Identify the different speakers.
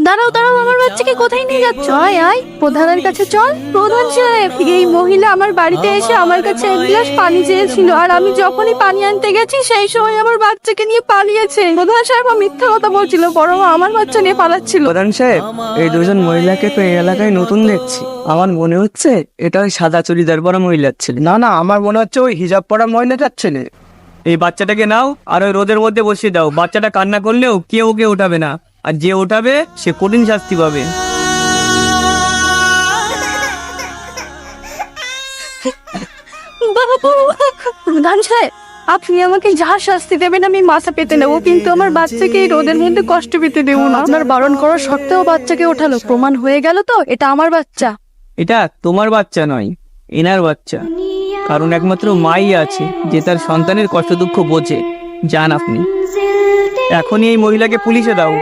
Speaker 1: দাঁড়াও দাঁড়াও, আমার বাচ্চাকে কোথায় নিয়ে যাচ্ছ? আয় আয়, প্রধানের কাছে চল। প্রধান সাহেব, এই মহিলা আমার বাড়িতে এসে আমার কাছে এক গ্লাস পানি চেয়েছিল, আর আমি যখনই পানি আনতে গেছি সেই সময় আমার বাচ্চাকে নিয়ে পালিয়েছে। প্রধান সাহেব মিথ্যা কথা বলছিল, বরং আমার বাচ্চা নিয়ে পালাচ্ছিল।
Speaker 2: প্রধান সাহেব, এই দুজন মহিলাকে তো এই এলাকায় নতুন দেখছি। আমার মনে হচ্ছে এটা ওই সাদা চুড়িদার পরা মহিলার ছেলে।
Speaker 3: না না, আমার মনে হচ্ছে ওই হিজাব পরা মহিলাটার ছেলে।
Speaker 2: এই বাচ্চাটাকে নাও আর ওই রোদের মধ্যে বসিয়ে দাও। বাচ্চাটা কান্না করলেও কেউ ওকে ওঠাবে না, আর যে ওঠাবে সে কঠিন শাস্তি পাবে।
Speaker 1: বাবু, প্রধান সাহেব, আপনি আমাকে যা শাস্তি দেবেন আমি মাথা পেতে নেবো, কিন্তু আমার বাচ্চাকে এই রোদের মধ্যে কষ্ট পেতে দেবো না। আপনার বারণ করার সত্ত্বেও বাচ্চাকে ওঠালো, প্রমাণ হয়ে গেল তো এটা আমার বাচ্চা।
Speaker 2: এটা তোমার বাচ্চা নয়, এনার বাচ্চা। কারণ একমাত্র মাই আছে যে তার সন্তানের কষ্ট দুঃখ বোঝে। যান আপনি, এখনই এই মহিলাকে পুলিশে দাও।